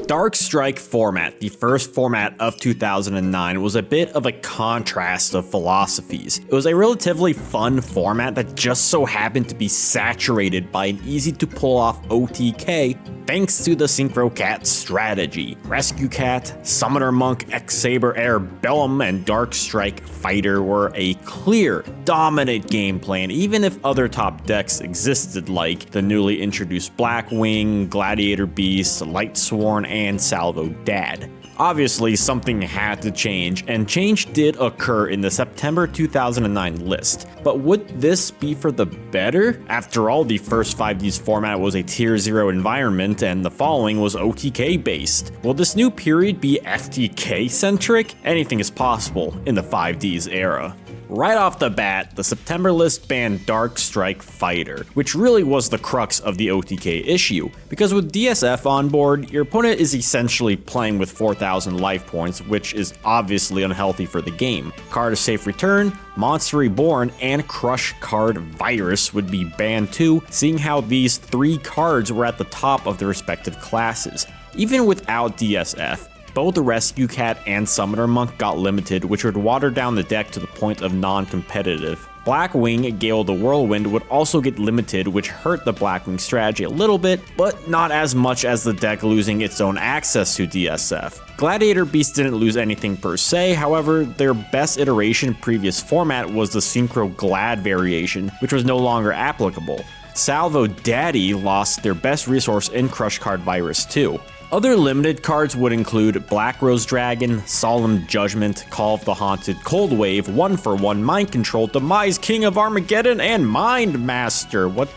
Dark Strike format, the first format of 2009, was a bit of a contrast of philosophies. It was a relatively fun format that just so happened to be saturated by an easy to pull off OTK thanks to the Synchro Cat strategy. Rescue Cat, Summoner Monk, X-Saber Air, Bellum, and Dark Strike Fighter were a clear, dominant game plan, even if other top decks existed like the newly introduced Blackwing, Gladiator Beast, Lightsworn, and Salvo Dad. Obviously, something had to change, and change did occur in the September 2009 list. But would this be for the better? After all, the first 5Ds format was a Tier 0 environment, and the following was OTK based. Will this new period be FTK centric? Anything is possible in the 5Ds era. Right off the bat, the September list banned Dark Strike Fighter, which really was the crux of the OTK issue, because with DSF on board, your opponent is essentially playing with 4,000 life points, which is obviously unhealthy for the game. Card of Safe Return, Monster Reborn, and Crush Card Virus would be banned too, seeing how these three cards were at the top of their respective classes. Even without DSF, both the Rescue Cat and Summoner Monk got limited, which would water down the deck to the point of non-competitive. Blackwing, Gale the Whirlwind would also get limited, which hurt the Blackwing strategy a little bit, but not as much as the deck losing its own access to DSF. Gladiator Beast didn't lose anything per se, however, their best iteration previous format was the Synchro Glad variation, which was no longer applicable. Salvo Daddy lost their best resource in Crush Card Virus too. Other limited cards would include Black Rose Dragon, Solemn Judgment, Call of the Haunted, Cold Wave, 1-for-1, Mind Control, Demise, King of Armageddon, and Mind Master. What?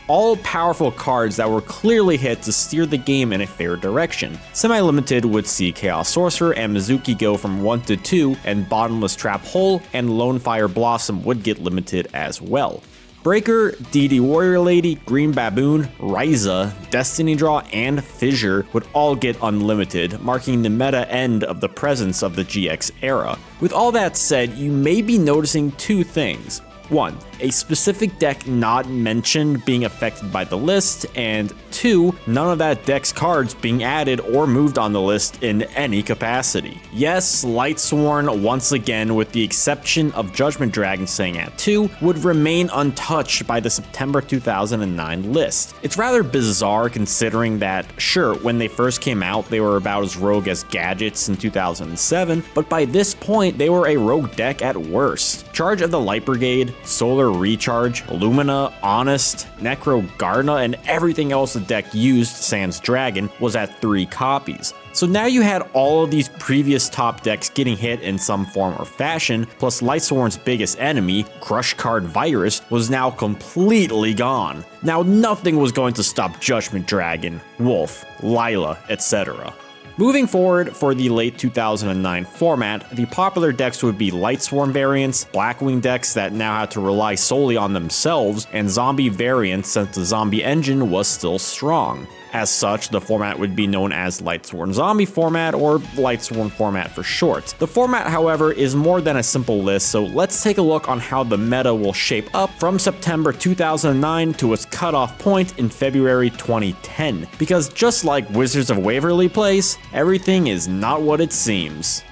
All powerful cards that were clearly hit to steer the game in a fair direction. Semi-limited would see Chaos Sorcerer and Mizuki go from 1 to 2, and Bottomless Trap Hole and Lone Fire Blossom would get limited as well. Breaker, DD Warrior Lady, Green Baboon, Ryza, Destiny Draw, and Fissure would all get unlimited, marking the meta end of the presence of the GX era. With all that said, you may be noticing two things. 1. A specific deck not mentioned being affected by the list, and 2. None of that deck's cards being added or moved on the list in any capacity. Yes, Lightsworn, once again with the exception of Judgment Dragon staying at 2, would remain untouched by the September 2009 list. It's rather bizarre considering that, sure, when they first came out they were about as rogue as Gadgets in 2007, but by this point they were a rogue deck at worst. Charge of the Light Brigade, Solar Recharge, Lumina, Honest, Necro Garna, and everything else the deck used, sans Dragon, was at 3 copies. So now you had all of these previous top decks getting hit in some form or fashion, plus Lightsworn's biggest enemy, Crush Card Virus, was now completely gone. Now nothing was going to stop Judgment Dragon, Wolf, Lila, etc. Moving forward for the late 2009 format, the popular decks would be Lightsworn variants, Blackwing decks that now had to rely solely on themselves, and zombie variants since the zombie engine was still strong. As such, the format would be known as Lightsworn Zombie format, or Lightsworn format for short. The format, however, is more than a simple list, so let's take a look on how the meta will shape up from September 2009 to its cutoff point in February 2010. Because just like Wizards of Waverly Place, everything is not what it seems.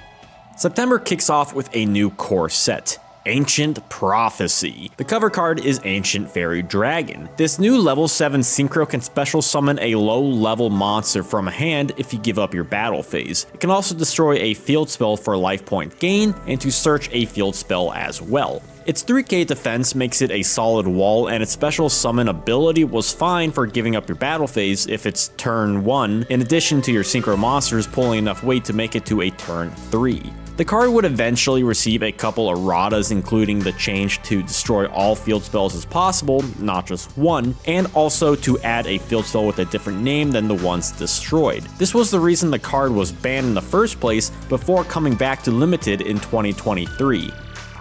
September kicks off with a new core set, Ancient Prophecy. The cover card is Ancient Fairy Dragon. This new level 7 synchro can special summon a low level monster from a hand if you give up your battle phase. It can also destroy a field spell for life point gain and to search a field spell as well. Its 3k defense makes it a solid wall, and its special summon ability was fine for giving up your battle phase if it's turn 1, in addition to your synchro monsters pulling enough weight to make it to a turn 3. The card would eventually receive a couple erratas, including the change to destroy all field spells as possible, not just one, and also to add a field spell with a different name than the ones destroyed. This was the reason the card was banned in the first place before coming back to limited in 2023.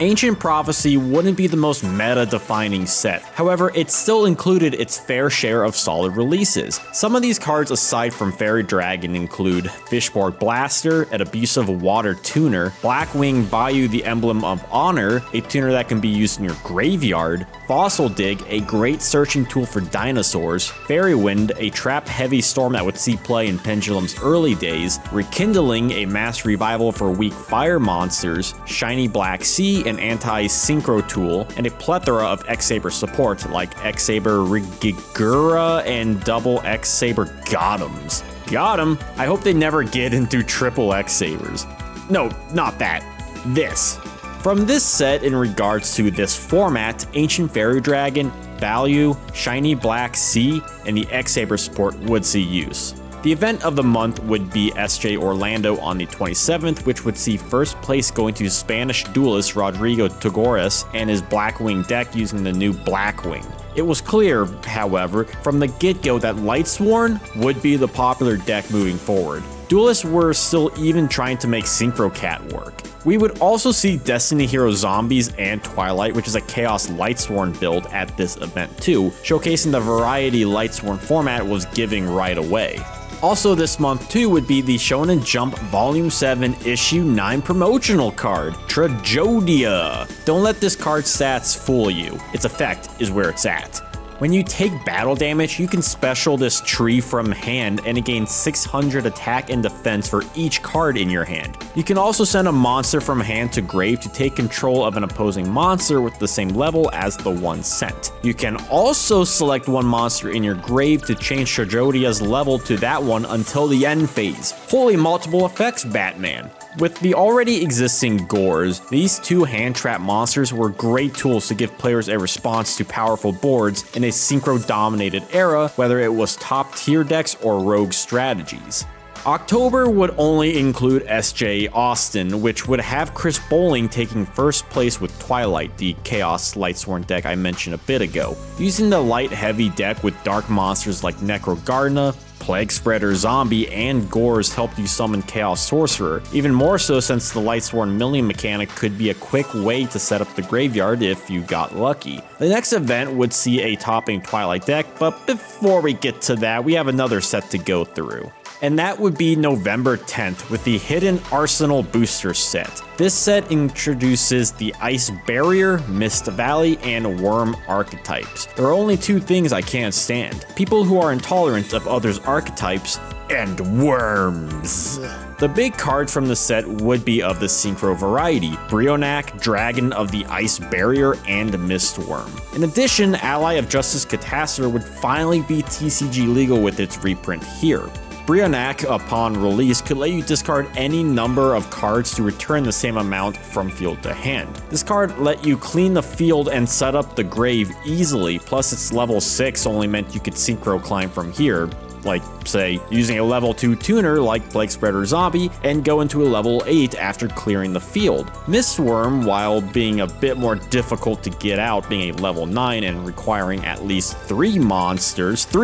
Ancient Prophecy wouldn't be the most meta-defining set, however it still included its fair share of solid releases. Some of these cards aside from Fairy Dragon include Fishborg Blaster, an abusive water tuner, Blackwing Bayou the Emblem of Honor, a tuner that can be used in your graveyard, Fossil Dig, a great searching tool for dinosaurs, Fairy Wind, a trap-heavy storm that would see play in Pendulum's early days, Rekindling, a mass revival for weak fire monsters, Shiny Black Sea, an anti-synchro tool, and a plethora of X-Saber support like X-Saber Rigigura and double X-Saber Gotems. Got 'em! I hope they never get into triple X-Sabers. No, not that. This. From this set in regards to this format, Ancient Fairy Dragon, Value, Shiny Black Sea, and the X-Saber support would see use. The event of the month would be SJ Orlando on the 27th, which would see first place going to Spanish duelist Rodrigo Togores and his Blackwing deck using the new Blackwing. It was clear, however, from the get-go that Lightsworn would be the popular deck moving forward. Duelists were still even trying to make Synchro Cat work. We would also see Destiny Hero Zombies and Twilight, which is a Chaos Lightsworn build at this event too, showcasing the variety Lightsworn format was giving right away. Also this month too would be the Shonen Jump Volume 7 Issue 9 promotional card, Trajodia. Don't let this card's stats fool you, its effect is where it's at. When you take battle damage, you can special this tree from hand and it gains 600 attack and defense for each card in your hand. You can also send a monster from hand to grave to take control of an opposing monster with the same level as the one sent. You can also select one monster in your grave to change Trajodia's level to that one until the end phase. Holy multiple effects, Batman! With the already existing Gores, these two hand trap monsters were great tools to give players a response to powerful boards in a synchro-dominated era, whether it was top-tier decks or rogue strategies. October would only include SJ Austin, which would have Chris Bowling taking first place with Twilight, the Chaos Lightsworn deck I mentioned a bit ago. Using the light-heavy deck with dark monsters like Necrogarna, Plague Spreader Zombie, and Gores helped you summon Chaos Sorcerer, even more so since the Lightsworn milling mechanic could be a quick way to set up the graveyard if you got lucky. The next event would see a topping Twilight deck, but before we get to that, we have another set to go through. And that would be November 10th with the Hidden Arsenal Booster set. This set introduces the Ice Barrier, Mist Valley, and Worm archetypes. There are only two things I can't stand: people who are intolerant of others' archetypes, and worms. The big cards from the set would be of the Synchro variety: Brionac, Dragon of the Ice Barrier, and Mistworm. In addition, Ally of Justice Catastor would finally be TCG legal with its reprint here. Brionac, upon release, could let you discard any number of cards to return the same amount from field to hand. This card let you clean the field and set up the grave easily, plus its level 6 only meant you could synchro climb from here, like, say, using a level 2 tuner like Plague Spreader Zombie, and go into a level 8 after clearing the field. Mistworm, while being a bit more difficult to get out, being a level 9 and requiring at least 3 monsters, could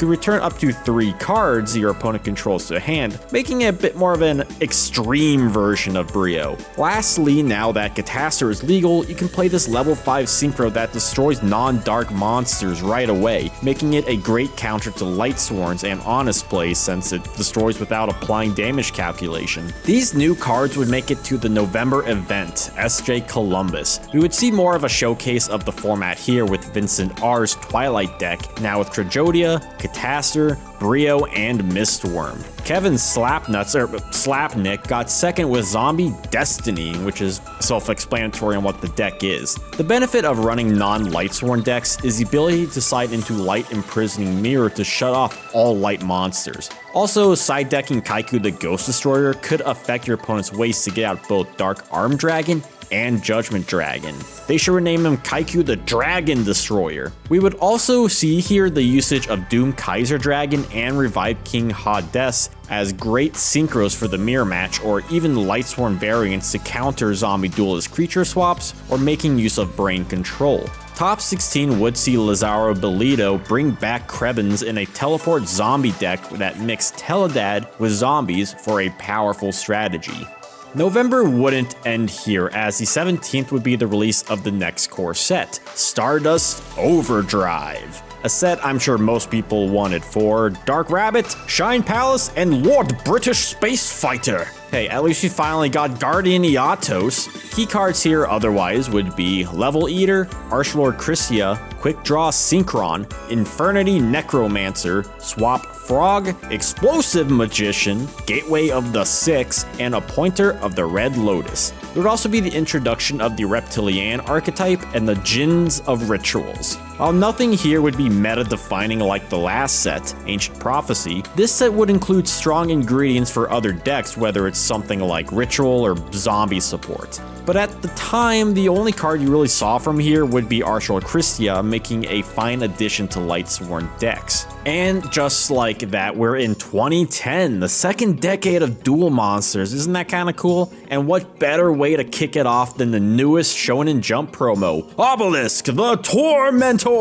return up to 3 cards your opponent controls to hand, making it a bit more of an extreme version of Brio. Lastly, now that Catastor is legal, you can play this level 5 synchro that destroys non-dark monsters right away, making it a great counter to Lightsworns and Honest Plays since it destroys without applying damage calculation. These new cards would make it to the November event, SJ Columbus. We would see more of a showcase of the format here with Vincent R's Twilight deck, now with Trajodia, Catastor, Brio, and Mistworm. Kevin Slapnick got second with Zombie Destiny, which is self-explanatory on what the deck is. The benefit of running non-Lightsworn decks is the ability to side into Light Imprisoning Mirror to shut off all light monsters. Also, side decking Kaiku the Ghost Destroyer could affect your opponent's ways to get out both Dark Arm Dragon and Judgment Dragon. They should rename him Kaiku the Dragon Destroyer. We would also see here the usage of Doom Kaiser Dragon and Revive King Hades as great synchros for the mirror match, or even Lightsworn variants to counter zombie duelist creature swaps or making use of brain control. Top 16 would see Lazaro Belito bring back Krebens in a teleport zombie deck that mixed Teledad with zombies for a powerful strategy. November wouldn't end here, as the 17th would be the release of the next core set, Stardust Overdrive. A set I'm sure most people wanted for Dark Rabbit, Shine Palace, and Lord British Space Fighter. Hey, at least we finally got Guardian Eatos. Key cards here otherwise would be Level Eater, Archlord Chrystia, Quick Draw Synchron, Infernity Necromancer, Swap Frog, Explosive Magician, Gateway of the Six, and a Pointer of the Red Lotus. There would also be the introduction of the Reptilian archetype and the Djinns of Rituals. While nothing here would be meta-defining like the last set, Ancient Prophecy, this set would include strong ingredients for other decks, whether it's something like Ritual or Zombie support. But at the time, the only card you really saw from here would be Archlord Chrystia, making a fine addition to Lightsworn decks. And just like that, we're in 2010, the second decade of duel monsters. Isn't that kind of cool? And what better way to kick it off than the newest Shonen Jump promo, Obelisk the Tormentor!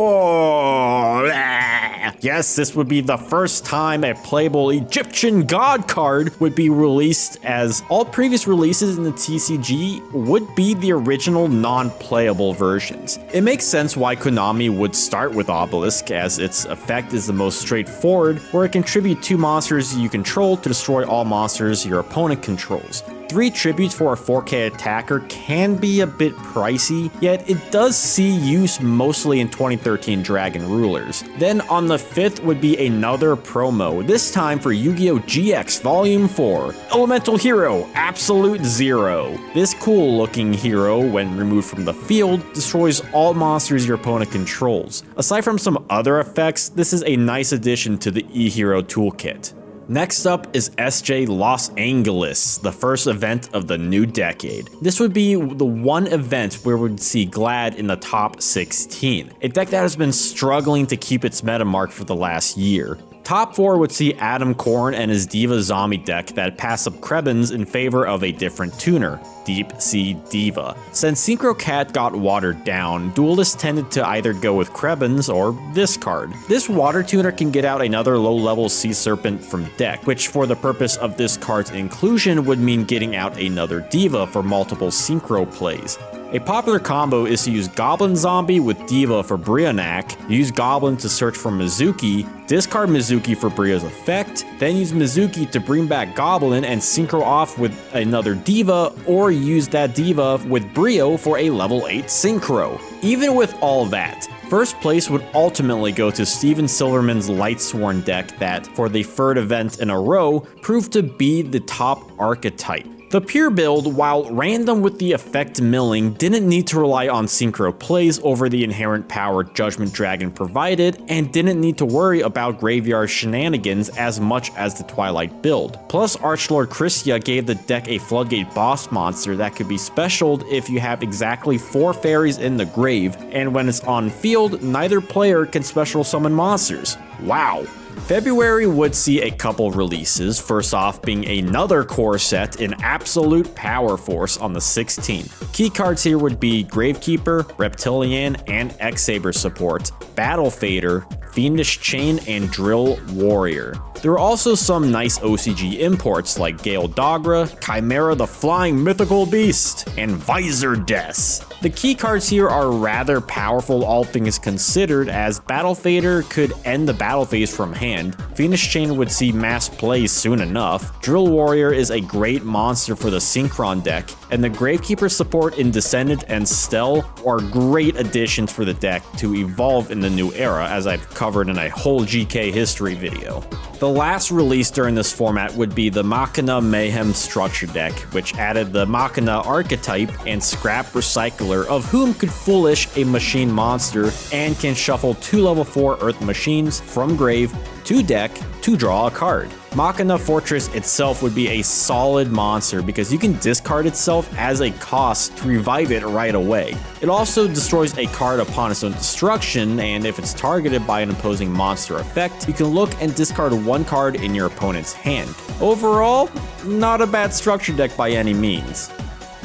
Yes, this would be the first time a playable Egyptian god card would be released, as all previous releases in the TCG would be the original non-playable versions. It makes sense why Konami would start with Obelisk, as its effect is the most straightforward, where it can tribute 2 monsters you control to destroy all monsters your opponent controls. 3 tributes for a 4K attacker can be a bit pricey, yet it does see use mostly in 2013 Dragon Rulers. Then on the 5th would be another promo, this time for Yu-Gi-Oh! GX Volume 4, Elemental Hero Absolute Zero. This cool looking hero, when removed from the field, destroys all monsters your opponent controls. Aside from some other effects, this is a nice addition to the E-Hero toolkit. Next up is SJ Los Angeles, the first event of the new decade. This would be the one event where we'd see Glad in the top 16, a deck that has been struggling to keep its meta mark for the last year. Top 4 would see Adam Korn and his Diva Zombie deck that pass up Krebens in favor of a different tuner, Deep Sea Diva. Since Synchro Cat got watered down, duelists tended to either go with Krebens or this card. This water tuner can get out another low-level Sea Serpent from deck, which for the purpose of this card's inclusion would mean getting out another Diva for multiple Synchro plays. A popular combo is to use Goblin Zombie with Diva for Brionac, use Goblin to search for Mizuki, discard Mizuki for Brio's effect, then use Mizuki to bring back Goblin and synchro off with another Diva, or use that Diva with Brio for a level 8 synchro. Even with all that, first place would ultimately go to Steven Silverman's Lightsworn deck that, for the 3rd event in a row, proved to be the top archetype. The pure build, while random with the effect milling, didn't need to rely on synchro plays over the inherent power Judgment Dragon provided, and didn't need to worry about graveyard shenanigans as much as the Twilight build. Plus, Archlord Chrystia gave the deck a Floodgate boss monster that could be specialed if you have exactly 4 fairies in the grave, and when it's on field, neither player can special summon monsters. Wow. February would see a couple releases, first off being another core set in Absolute Power Force on the 16th. Key cards here would be Gravekeeper, Reptilian, and X-Saber support, Battle Fader, Fiendish Chain, and Drill Warrior. There are also some nice OCG imports like Gale Dogra, Chimera the Flying Mythical Beast, and Visor Death. The key cards here are rather powerful all things considered, as Battle Fader could end the battle phase from hand, Fiendish Chain would see mass plays soon enough, Drill Warrior is a great monster for the Synchron deck, and the Gravekeeper support in Descendant and Stel are great additions for the deck to evolve in the new era, as I've covered in a whole GK history video. The last release during this format would be the Machina Mayhem Structure deck, which added the Machina archetype and Scrap Recycler, of whom could Foolish a machine monster and can shuffle 2 level 4 Earth machines from grave to deck to draw a card. Machina Fortress itself would be a solid monster because you can discard itself as a cost to revive it right away. It also destroys a card upon its own destruction, and if it's targeted by an opposing monster effect, you can look and discard 1 card in your opponent's hand. Overall, not a bad structure deck by any means.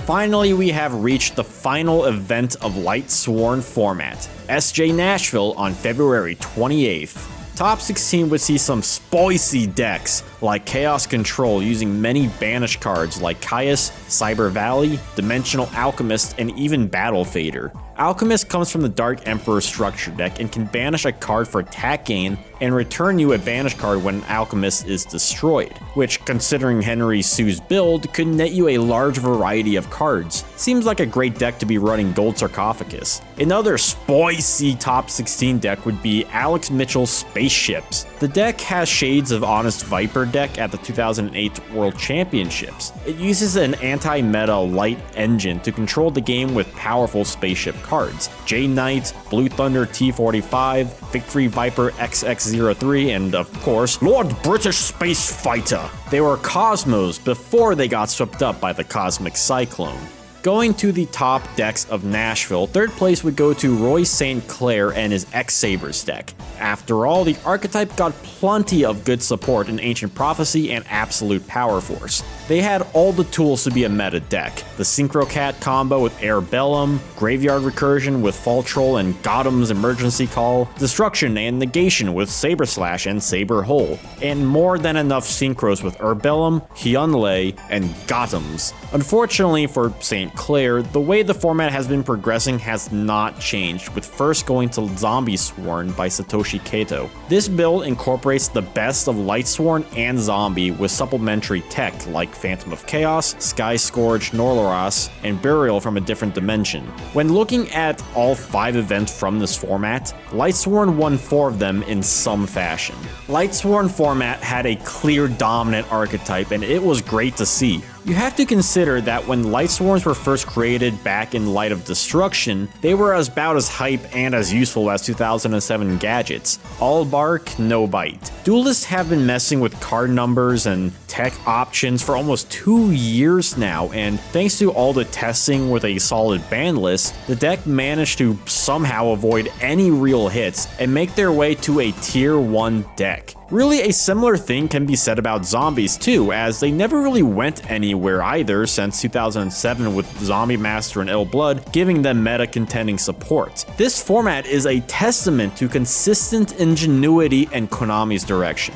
Finally, we have reached the final event of Lightsworn format, SJ Nashville on February 28th. Top 16 would see some spicy decks like Chaos Control using many banish cards like Caius, Cyber Valley, Dimensional Alchemist, and even Battle Fader. Alchemist comes from the Dark Emperor structure deck and can banish a card for attack gain and return you a banish card when Alchemist is destroyed, which, considering Henry Sue's build, could net you a large variety of cards. Seems like a great deck to be running Gold Sarcophagus. Another spicy top 16 deck would be Alex Mitchell's Spaceships. The deck has shades of Honest Viper deck at the 2008 World Championships. It uses an anti-meta light engine to control the game with powerful spaceship cards. J-Knight, Blue Thunder T-45, Victory Viper XX03, and of course, Lord British Space Fighter. They were Cosmos before they got swept up by the Cosmic Cyclone. Going to the top decks of Nashville, third place would go to Roy St. Clair and his X-Sabers deck. After all, the archetype got plenty of good support in Ancient Prophecy and Absolute Power Force. They had all the tools to be a meta deck. The Synchro Cat combo with Air Bellum, Graveyard Recursion with Fall Troll and Gotham's Emergency Call, Destruction and Negation with Saber Slash and Saber Hole, and more than enough synchros with Urbellum, Hyunlei, and Gotham's. Unfortunately for St. Clair, the way the format has been progressing has not changed, with first going to Lightsworn by Satoshi Kato. This build incorporates the best of Lightsworn and Zombie with supplementary tech like Phantom of Chaos, Sky Scourge, Norloras, and Burial from a Different Dimension. When looking at all 5 events from this format, Lightsworn won 4 of them in some fashion. Lightsworn format had a clear dominant archetype, and it was great to see. You have to consider that when Lightsworns were first created back in Light of Destruction, they were about as hype and as useful as 2007 gadgets. All bark, no bite. Duelists have been messing with card numbers and tech options for almost 2 years now, and thanks to all the testing with a solid ban list, the deck managed to somehow avoid any real hits and make their way to a tier 1 deck. Really, a similar thing can be said about zombies too, as they never really went anywhere either since 2007 with Zombie Master and Ill Blood giving them meta contending support. This format is a testament to consistent ingenuity and Konami's direction.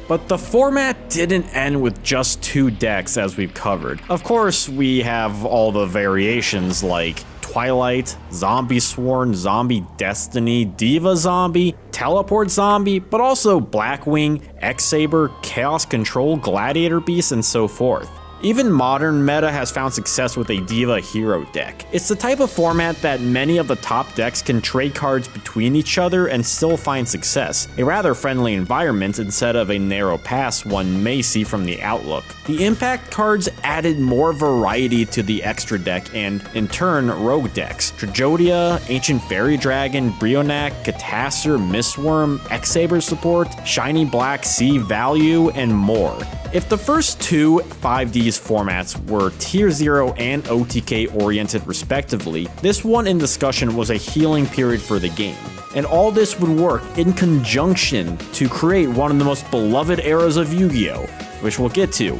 But the format didn't end with just 2 decks as we've covered. Of course, we have all the variations like Twilight, Zombie Sworn, Zombie Destiny, Diva Zombie, Teleport Zombie, but also Blackwing, X-Saber, Chaos Control, Gladiator Beast, and so forth. Even modern meta has found success with a Diva Hero deck. It's the type of format that many of the top decks can trade cards between each other and still find success, a rather friendly environment instead of a narrow pass one may see from the outlook. The impact cards added more variety to the extra deck and, in turn, rogue decks. Trajodia, Ancient Fairy Dragon, Brionac, Catastor, Mistworm, X-Saber support, Shiny Black Sea Value, and more. If the first 2 5Ds formats were Tier 0 and OTK oriented respectively, this one in discussion was a healing period for the game. And all this would work in conjunction to create one of the most beloved eras of Yu-Gi-Oh!, which we'll get to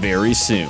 very soon.